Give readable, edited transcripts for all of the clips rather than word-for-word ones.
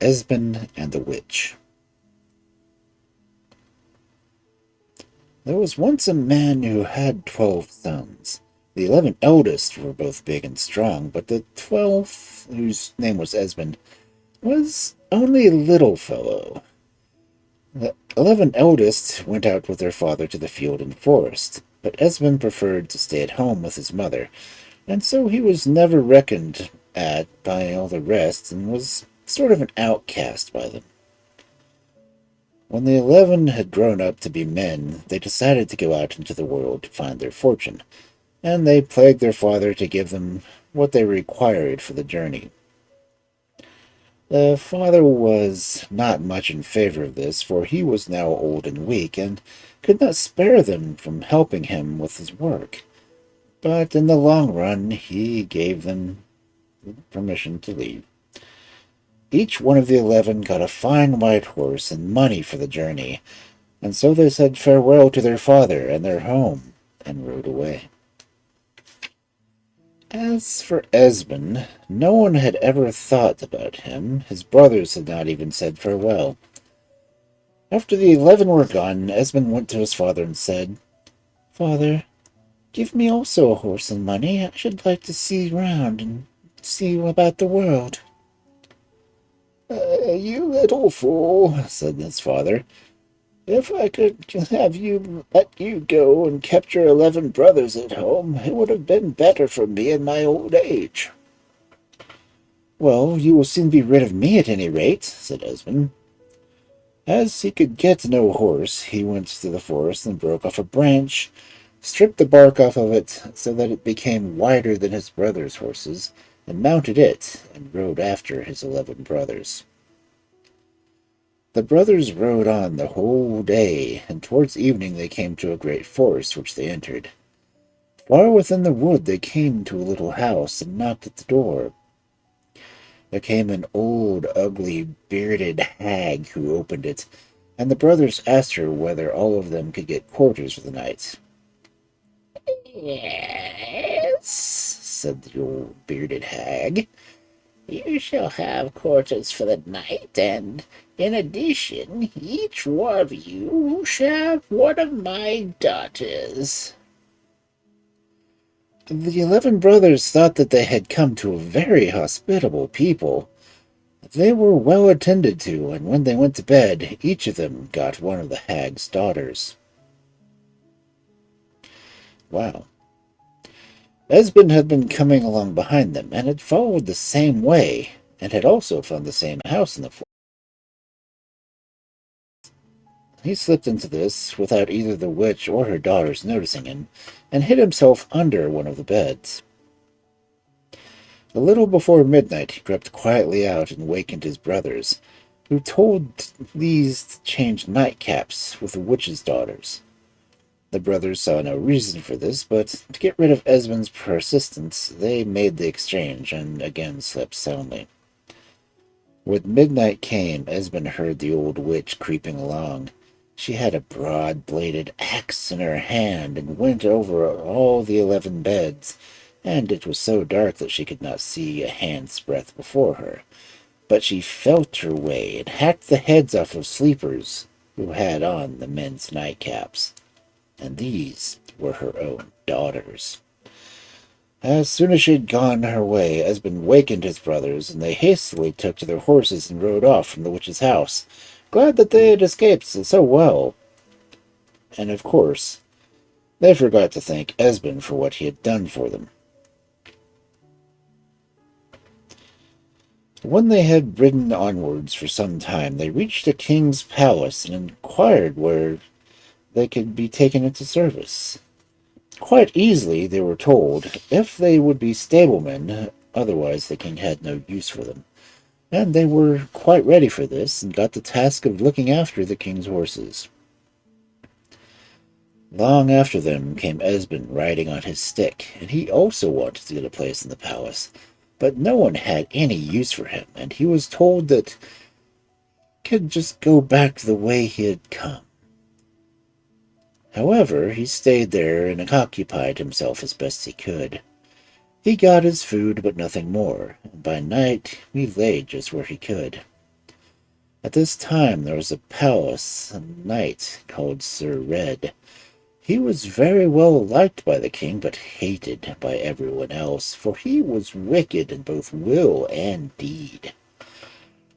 Esben and the Witch. There was once a man who had 12 sons. The 11 eldest were both big and strong, but the 12th, whose name was Esben, was only a little fellow. The 11 eldest went out with their father to the field and forest, but Esben preferred to stay at home with his mother, and so he was never reckoned at by all the rest and was sort of an outcast by them. When the 11 had grown up to be men, they decided to go out into the world to find their fortune, and they plagued their father to give them what they required for the journey. The father was not much in favor of this, for he was now old and weak, and could not spare them from helping him with his work. But in the long run, he gave them permission to leave. Each one of the 11 got a fine white horse and money for the journey, and so they said farewell to their father and their home, and rode away. As for Esben, no one had ever thought about him. His brothers had not even said farewell. After the 11 were gone, Esben went to his father and said, "Father, give me also a horse and money. I should like to see round and see about the world." "You little fool," said his father. "If I could have you let you go and kept your 11 brothers at home, it would have been better for me in my old age." "Well, you will soon be rid of me at any rate," said Esben. As he could get no horse, he went to the forest and broke off a branch, stripped the bark off of it so that it became wider than his brothers' horses, and mounted it, and rode after his 11 brothers. The brothers rode on the whole day, and towards evening they came to a great forest, which they entered. Far within the wood they came to a little house, and knocked at the door. There came an old, ugly, bearded hag who opened it, and the brothers asked her whether all of them could get quarters for the night. "Yes," said the old bearded hag. "You shall have quarters for the night, and in addition, each one of you shall have one of my daughters." The 11 brothers thought that they had come to a very hospitable people. They were well attended to, and when they went to bed, each of them got one of the hag's daughters. Wow. Esben had been coming along behind them, and had followed the same way, and had also found the same house in the forest. He slipped into this, without either the witch or her daughters noticing him, and hid himself under one of the beds. A little before midnight he crept quietly out and wakened his brothers, who told these to change nightcaps with the witch's daughters. The brothers saw no reason for this, but to get rid of Esben's persistence, they made the exchange and again slept soundly. When midnight came, Esben heard the old witch creeping along. She had a broad-bladed axe in her hand and went over all the 11 beds, and it was so dark that she could not see a hand's breadth before her. But she felt her way and hacked the heads off of sleepers who had on the men's nightcaps, and these were her own daughters. As soon as she had gone her way, Esben wakened his brothers, and they hastily took to their horses and rode off from the witch's house, glad that they had escaped so well. And of course, they forgot to thank Esben for what he had done for them. When they had ridden onwards for some time, they reached the king's palace and inquired where they could be taken into service. Quite easily, they were told, if they would be stablemen, otherwise the king had no use for them. And they were quite ready for this, and got the task of looking after the king's horses. Long after them came Esben riding on his stick, and he also wanted to get a place in the palace, but no one had any use for him, and he was told that he could just go back the way he had come. However, he stayed there and occupied himself as best he could. He got his food, but nothing more, and by night he lay just where he could. At this time there was a palace, a knight called Sir Red. He was very well liked by the king, but hated by everyone else, for he was wicked in both will and deed.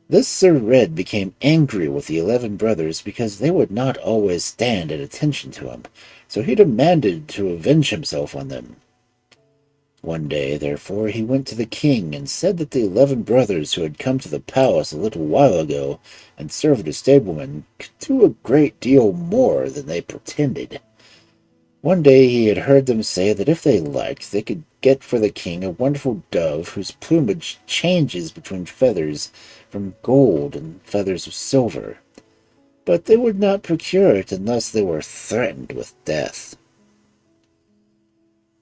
This Sir Red became angry with the 11 brothers because they would not always stand at attention to him, so he demanded to avenge himself on them. One day, therefore, he went to the king and said that the 11 brothers who had come to the palace a little while ago and served as stablemen could do a great deal more than they pretended. One day he had heard them say that if they liked, they could get for the king a wonderful dove whose plumage changes between feathers from gold and feathers of silver. But they would not procure it unless they were threatened with death.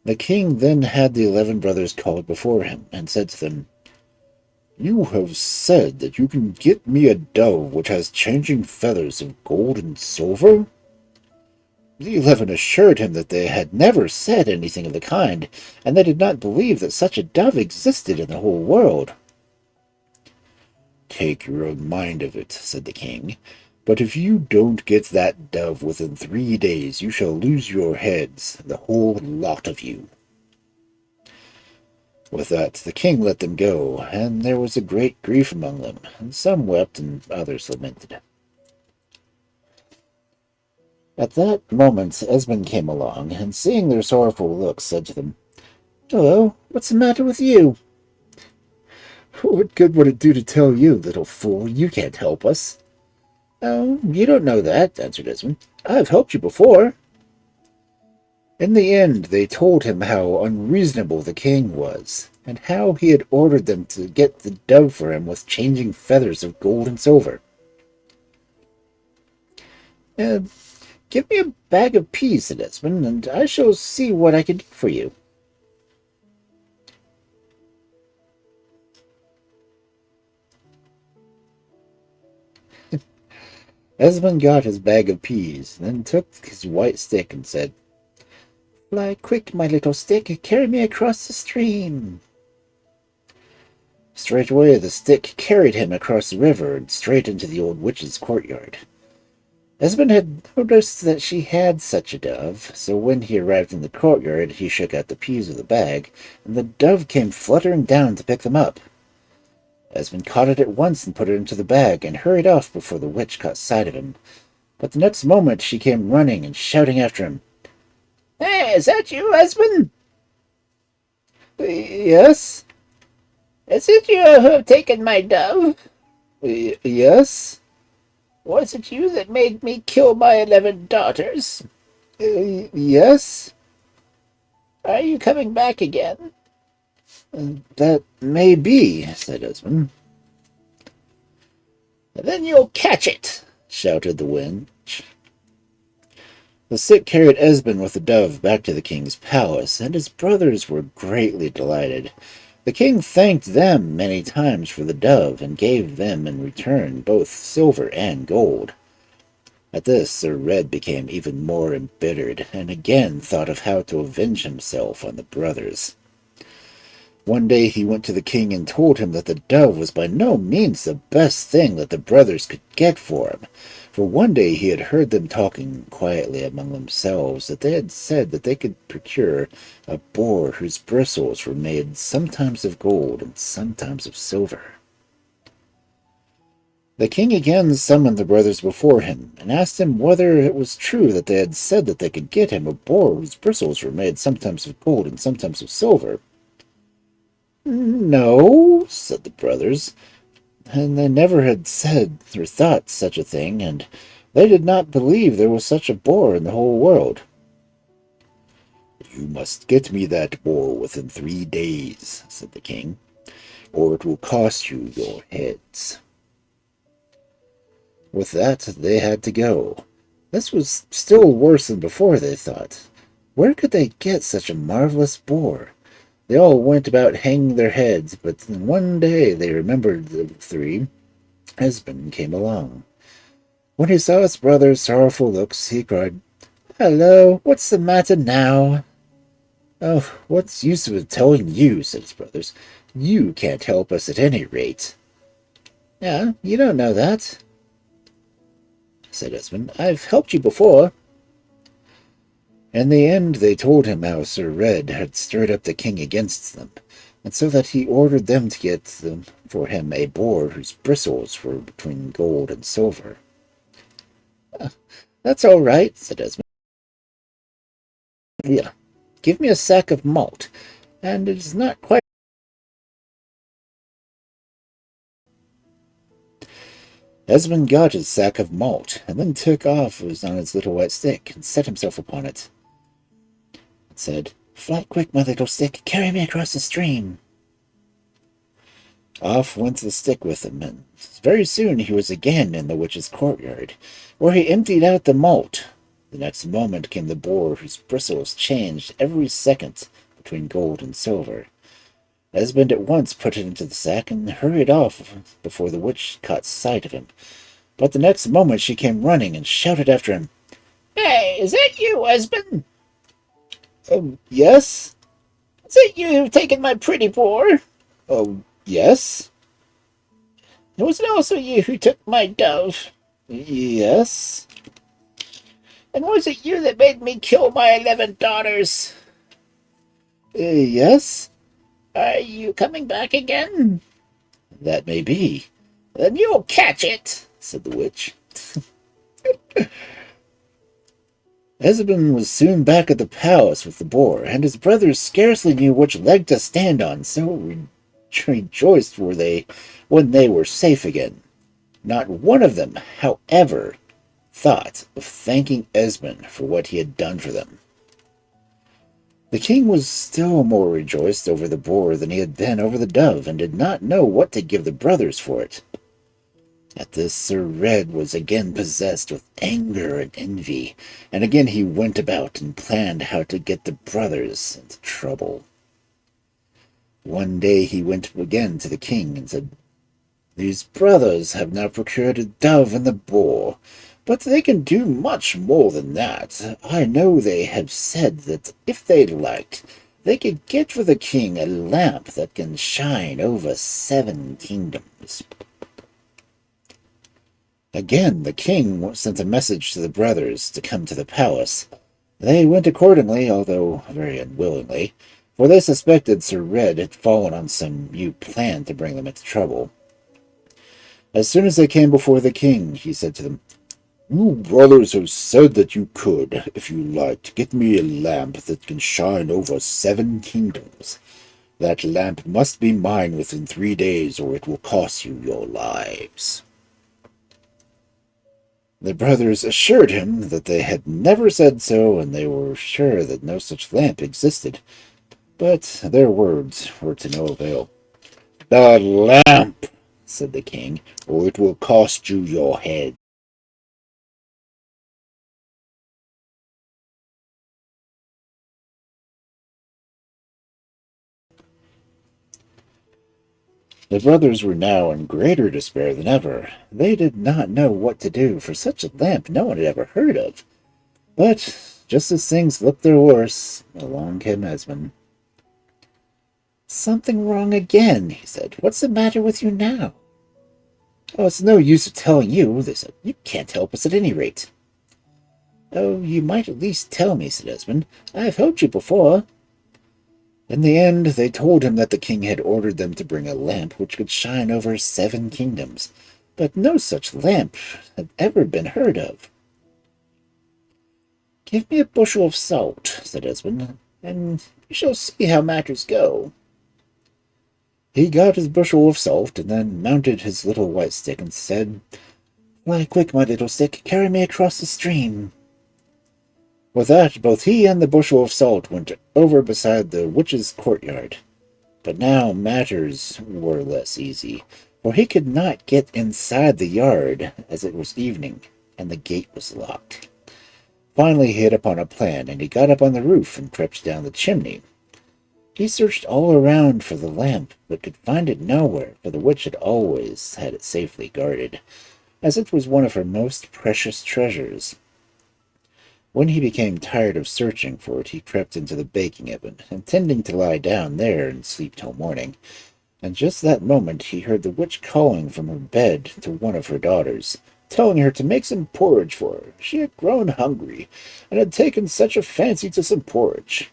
The king then had the 11 brothers called before him, and said to them, "You have said that you can get me a dove which has changing feathers of gold and silver?" The 11 assured him that they had never said anything of the kind, and they did not believe that such a dove existed in the whole world. "Take your own mind of it," said the king, "but if you don't get that dove within 3 days, you shall lose your heads, the whole lot of you." With that, the king let them go, and there was a great grief among them, and some wept and others lamented. At that moment Esben came along, and seeing their sorrowful looks, said to them, "Hello, what's the matter with you?" "What good would it do to tell you, little fool? You can't help us." "Oh, you don't know that," answered Esben. "I've helped you before." In the end, they told him how unreasonable the king was, and how he had ordered them to get the dove for him with changing feathers of gold and silver. "Uh, Give me a bag of peas," said Esben, "and I shall see what I can do for you." Esben got his bag of peas, then took his white stick and said, "Fly quick, my little stick, carry me across the stream." Straightway the stick carried him across the river and straight into the old witch's courtyard. Esben had noticed that she had such a dove, so when he arrived in the courtyard he shook out the peas of the bag, and the dove came fluttering down to pick them up. Esben caught it at once and put it into the bag, and hurried off before the witch caught sight of him. But the next moment she came running and shouting after him, "Hey, is that you, Esben?" "Yes." "Is it you who have taken my dove?" "Yes." "Was it you that made me kill my 11 daughters?" "Yes." "Are you coming back again?" "That may be," said Esben. "Then you'll catch it," shouted the witch. The stick carried Esben with the dove back to the king's palace, and his brothers were greatly delighted. The king thanked them many times for the dove, and gave them in return both silver and gold. At this Sir Red became even more embittered, and again thought of how to avenge himself on the brothers. One day he went to the king and told him that the dove was by no means the best thing that the brothers could get for him, for one day he had heard them talking quietly among themselves that they had said that they could procure a boar whose bristles were made sometimes of gold and sometimes of silver. The king again summoned the brothers before him, and asked him whether it was true that they had said that they could get him a boar whose bristles were made sometimes of gold and sometimes of silver. "No," said the brothers, and they never had said or thought such a thing, and they did not believe there was such a boar in the whole world. "You must get me that boar within 3 days," said the king, "or it will cost you your heads." With that, they had to go. This was still worse than before, they thought. Where could they get such a marvelous boar? They all went about hanging their heads, but one day they remembered the 3. Esben came along. When he saw his brother's sorrowful looks, he cried, "Hello, what's the matter now?" "Oh, what's use of telling you?" said his brothers. "You can't help us at any rate." "Yeah, you don't know that." said Esben. "I've helped you before." In the end, they told him how Sir Red had stirred up the king against them, and so that he ordered them to get for him a boar whose bristles were between gold and silver. "That's all right," said Esben. "Yeah, give me a sack of malt, and it is not quite." Esben got his sack of malt, and then took off on his little white stick, and set himself upon it, and said, "Fly quick, my little stick, carry me across the stream." Off went the stick with him, and very soon he was again in the witch's courtyard, where he emptied out the malt. The next moment came the boar, whose bristles changed every second between gold and silver. Esben at once put it into the sack and hurried off before the witch caught sight of him. But the next moment she came running and shouted after him, "Hey, is that you, Esben?" Yes." "Is it you who've taken my pretty boar?" "Oh, yes." "And was it also you who took my dove?" "Yes." "And was it you that made me kill my 11 daughters?" "Yes." "Are you coming back again?" "That may be." "Then you'll catch it," said the witch. Esben was soon back at the palace with the boar, and his brothers scarcely knew which leg to stand on, so rejoiced were they when they were safe again. Not one of them, however, thought of thanking Esben for what he had done for them. The king was still more rejoiced over the boar than he had been over the dove, and did not know what to give the brothers for it. At this, Sir Red was again possessed with anger and envy, and again he went about and planned how to get the brothers into trouble. One day he went again to the king and said, "These brothers have now procured a dove and the boar, but they can do much more than that. I know they have said that if they liked, they could get for the king a lamp that can shine over 7 kingdoms." Again the king sent a message to the brothers to come to the palace. They went accordingly, although very unwillingly, for they suspected Sir Red had fallen on some new plan to bring them into trouble. As soon as they came before the king, he said to them, "You brothers have said that you could, if you liked, get me a lamp that can shine over 7 kingdoms. That lamp must be mine within 3 days, or it will cost you your lives." The brothers assured him that they had never said so, and they were sure that no such lamp existed. But their words were to no avail. "The lamp," said the king, "or it will cost you your head." The brothers were now in greater despair than ever. They did not know what to do, for such a lamp no one had ever heard of. But just as things looked their worst, along came Esben. "Something wrong again," he said. "What's the matter with you now?" "Oh, it's no use of telling you," they said. "You can't help us at any rate." "Oh, you might at least tell me," said Esben. "I've helped you before." In the end, they told him that the king had ordered them to bring a lamp which could shine over 7 kingdoms, but no such lamp had ever been heard of. "Give me a bushel of salt," said Esben, "and we shall see how matters go." He got his bushel of salt, and then mounted his little white stick and said, "Fly quick, my little stick, carry me across the stream." With that, both he and the bushel of salt went over beside the witch's courtyard. But now matters were less easy, for he could not get inside the yard, as it was evening, and the gate was locked. Finally he hit upon a plan, and he got up on the roof and crept down the chimney. He searched all around for the lamp, but could find it nowhere, for the witch had always had it safely guarded, as it was one of her most precious treasures. When he became tired of searching for it, he crept into the baking oven, intending to lie down there and sleep till morning. And just that moment he heard the witch calling from her bed to one of her daughters. telling her to make some porridge for her. She had grown hungry, and had taken such a fancy to some porridge.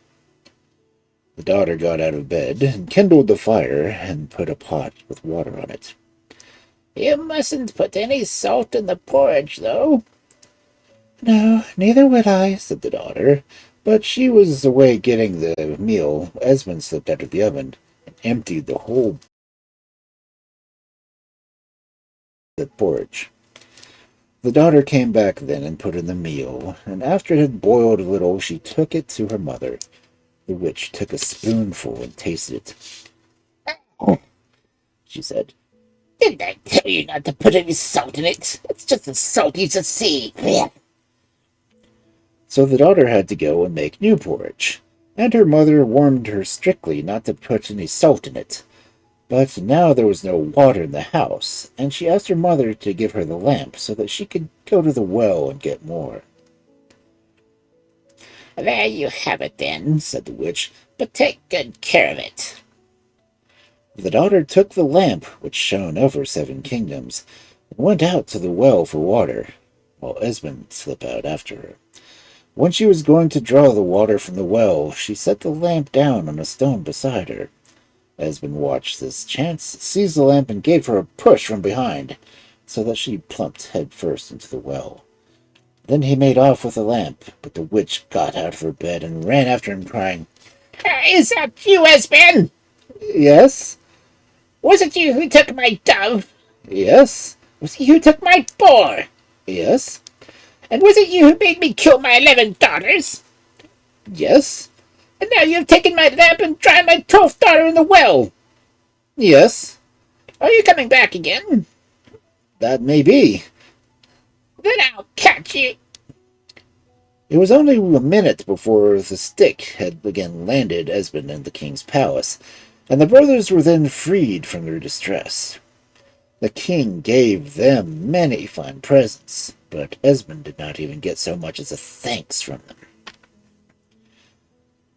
The daughter got out of bed, and kindled the fire, and put a pot with water on it. "You mustn't put any salt in the porridge, though." "No, neither would I," said the daughter. But she was away getting the meal. Esben slipped out of the oven and emptied the whole porridge. The daughter came back then and put in the meal, and after it had boiled a little, she took it to her mother. The witch took a spoonful and tasted it. "Oh," she said. "Didn't I tell you not to put any salt in it? It's just as salty as the sea." So the daughter had to go and make new porridge, and her mother warned her strictly not to put any salt in it. But now there was no water in the house, and she asked her mother to give her the lamp so that she could go to the well and get more. "There you have it, then," said the witch, "but take good care of it." The daughter took the lamp, which shone over 7 kingdoms, and went out to the well for water, while Esben slipped out after her. When she was going to draw the water from the well, she set the lamp down on a stone beside her. Esben watched this chance, seized the lamp, and gave her a push from behind, so that she plumped head first into the well. Then he made off with the lamp, but the witch got out of her bed and ran after him, crying, "Is that you, Esben?" "Yes." "Was it you who took my dove?" "Yes." "Was it you who took my boar?" "Yes." "And was it you who made me kill my 11 daughters?" "Yes." "And now you have taken my lamp and drowned my 12th daughter in the well?" "Yes." "Are you coming back again?" "That may be." "Then I'll catch you." It was only a minute before the stick had again landed Esben in the king's palace, and the brothers were then freed from their distress. The king gave them many fine presents, but Esben did not even get so much as a thanks from them.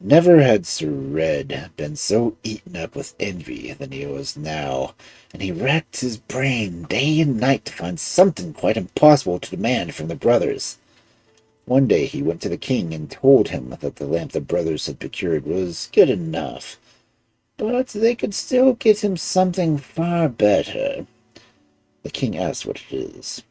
Never had Sir Red been so eaten up with envy than he was now, and he racked his brain day and night to find something quite impossible to demand from the brothers. One day he went to the king and told him that the lamp the brothers had procured was good enough, but they could still get him something far better. The king asked what it is.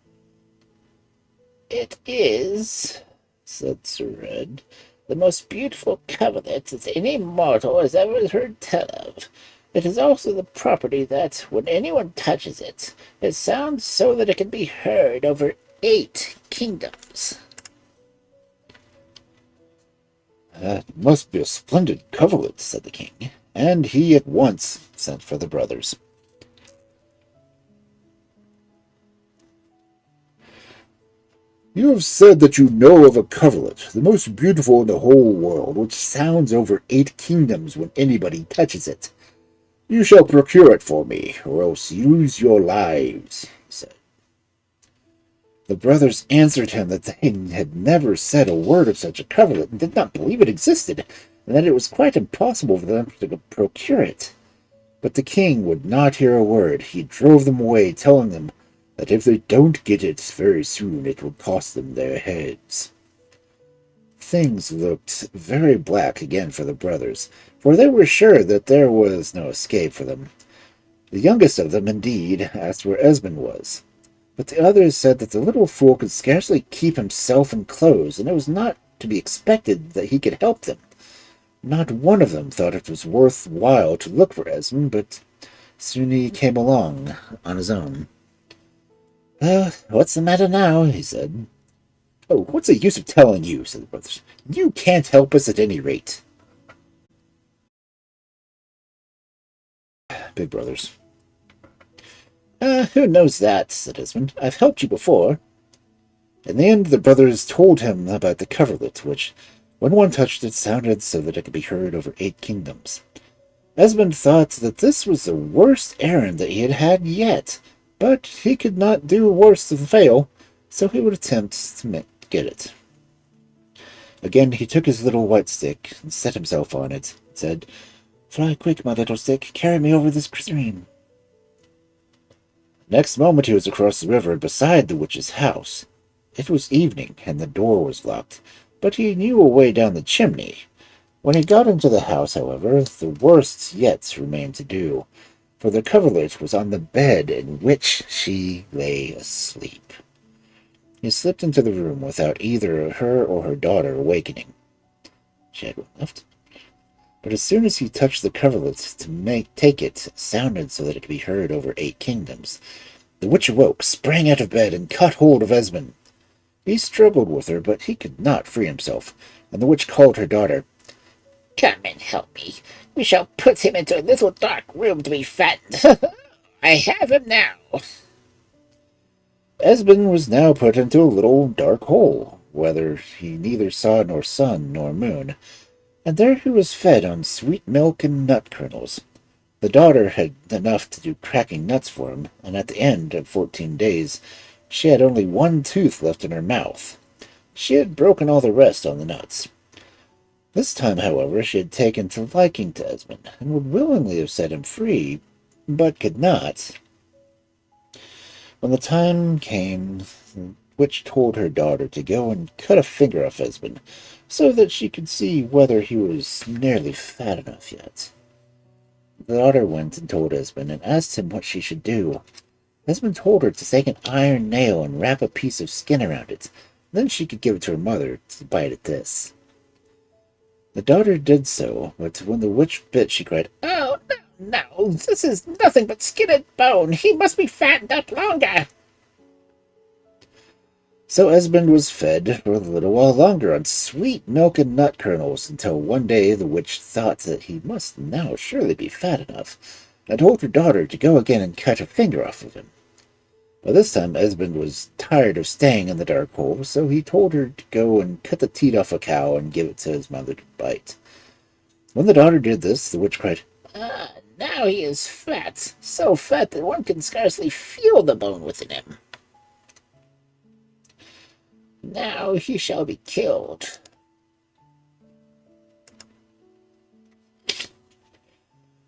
"It is," said Sir Red, "the most beautiful coverlet that any mortal has ever heard tell of. It is also the property that, when anyone touches it, it sounds so that it can be heard over 8 kingdoms." "That must be a splendid coverlet," said the king, and he at once sent for the brothers. "You have said that you know of a coverlet, the most beautiful in the whole world, which sounds over 8 kingdoms when anybody touches it. You shall procure it for me, or else lose your lives," he said. The brothers answered him that they had never said a word of such a coverlet, and did not believe it existed, and that it was quite impossible for them to procure it. But the king would not hear a word. He drove them away, telling them that if they don't get it very soon, it will cost them their heads. Things looked very black again for the brothers, for they were sure that there was no escape for them. The youngest of them, indeed, asked where Esben was, but the others said that the little fool could scarcely keep himself in clothes, and it was not to be expected that he could help them. Not one of them thought it was worth while to look for Esben, but soon he came along on his own. "Well, what's the matter now?" he said. "Oh, what's the use of telling you?" said the brothers. "You can't help us at any rate." Big brothers. Who knows that?" said Esben. "I've helped you before." In the end, the brothers told him about the coverlet, which, when one touched it, sounded so that it could be heard over 8 kingdoms. Esben thought that this was the worst errand that he had had yet, but he could not do worse than fail, so he would attempt to get it. Again he took his little white stick and set himself on it, and said, "Fly quick, my little stick, carry me over this stream." Next moment he was across the river beside the witch's house. It was evening, and the door was locked, but he knew a way down the chimney. When he got into the house, however, the worst yet remained to do, for the coverlet was on the bed in which she lay asleep. He slipped into the room without either her or her daughter awakening. She had left. But as soon as he touched the coverlet to take it, sounded so that it could be heard over 8 kingdoms. The witch awoke, sprang out of bed, and caught hold of Esben. He struggled with her, but he could not free himself, and the witch called her daughter. Come and help me. We shall put him into a little dark room to be fattened. I have him now. Esben was now put into a little dark hole, whether he neither saw nor sun nor moon, and there he was fed on sweet milk and nut kernels. The daughter had enough to do cracking nuts for him, and at the end of 14 days she had only one tooth left in her mouth. She had broken all the rest on the nuts. This time, however, she had taken to liking to Esben, and would willingly have set him free, but could not. When the time came, the witch told her daughter to go and cut a finger off Esben, so that she could see whether he was nearly fat enough yet. The daughter went and told Esben, and asked him what she should do. Esben told her to take an iron nail and wrap a piece of skin around it. Then she could give it to her mother to bite at this. The daughter did so, but when the witch bit, she cried, Oh, no, this is nothing but skin and bone. He must be fattened up longer. So Esben was fed for a little while longer on sweet milk and nut kernels, until one day the witch thought that he must now surely be fat enough, and told her daughter to go again and cut a finger off of him. By this time Esben was tired of staying in the dark hole, so he told her to go and cut the teat off a cow and give it to his mother to bite. When the daughter did this, the witch cried, Now he is fat, so fat that one can scarcely feel the bone within him. Now he shall be killed.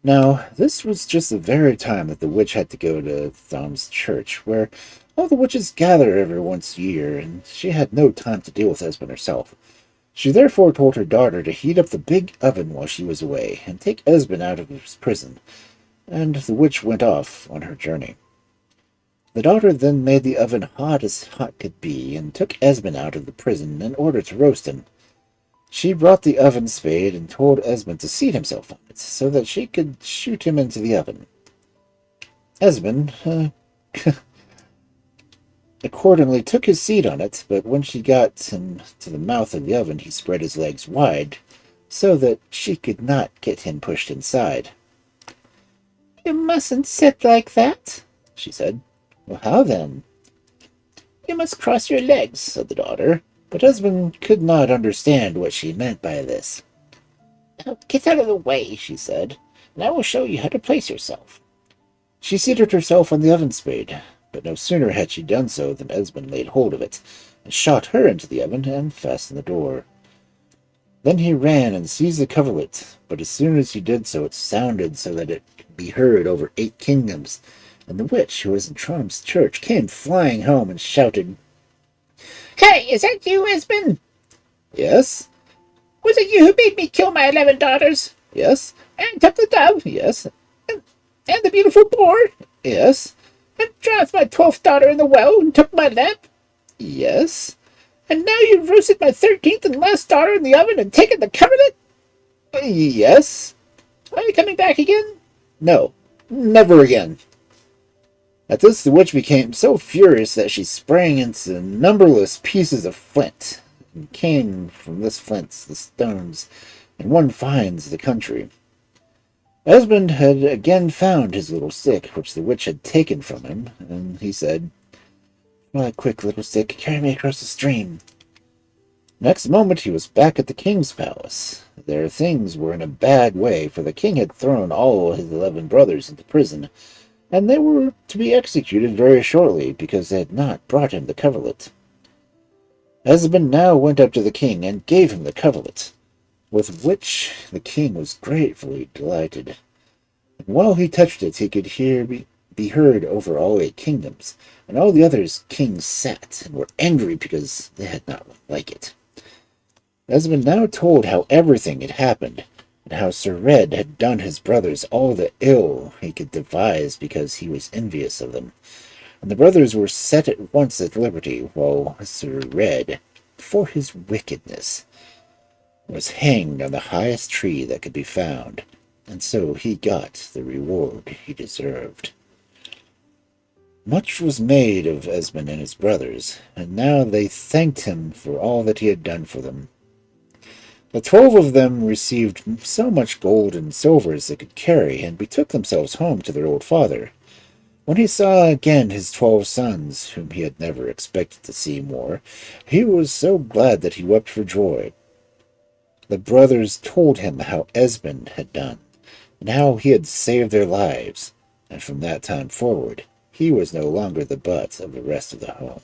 Now, this was just the very time that the witch had to go to Tham's church, where all the witches gather every once a year, and she had no time to deal with Esben herself. She therefore told her daughter to heat up the big oven while she was away, and take Esben out of his prison, and the witch went off on her journey. The daughter then made the oven hot as hot could be, and took Esben out of the prison in order to roast him. She brought the oven spade and told Esben to seat himself on it, so that she could shoot him into the oven. Esben accordingly took his seat on it, but when she got him to the mouth of the oven, he spread his legs wide, so that she could not get him pushed inside. You mustn't sit like that, she said. Well, how then? You must cross your legs, said the daughter. But Esben could not understand what she meant by this. Get out of the way, she said, and I will show you how to place yourself. She seated herself on the oven spade, but no sooner had she done so than Esben laid hold of it, and shot her into the oven and fastened the door. Then he ran and seized the coverlet, but as soon as he did so, it sounded so that it could be heard over 8 kingdoms, and the witch, who was in Tham's church, came flying home and shouted, Hey, is that you, Esben? Yes. Was it you who made me kill my 11 daughters? Yes. And took the dove? Yes. And the beautiful boar? Yes. And drowned my 12th daughter in the well and took my lamp? Yes. And now you've roasted my 13th and last daughter in the oven and taken the coverlet? Yes. Are you coming back again? No, never again. At this, the witch became so furious that she sprang into numberless pieces of flint, and came from this flint the stones, and one finds the country. Esben had again found his little stick, which the witch had taken from him, and he said, Fly quick, little stick, carry me across the stream. Next moment he was back at the king's palace. Their things were in a bad way, for the king had thrown all his 11 brothers into prison, and they were to be executed very shortly, because they had not brought him the coverlet. Esben now went up to the king, and gave him the coverlet, with which the king was gratefully delighted. And while he touched it, he could hear be heard over all 8 kingdoms, and all the others kings sat and were angry because they had not one like it. Esmond now told how everything had happened, and how Sir Red had done his brothers all the ill he could devise because he was envious of them. And the brothers were set at once at liberty, while Sir Red, for his wickedness, was hanged on the highest tree that could be found, and so he got the reward he deserved. Much was made of Esmond and his brothers, and now they thanked him for all that he had done for them. The 12 of them received so much gold and silver as they could carry, and betook themselves home to their old father. When he saw again his 12 sons, whom he had never expected to see more, he was so glad that he wept for joy. The brothers told him how Esmond had done, and how he had saved their lives, and from that time forward he was no longer the butt of the rest of the home.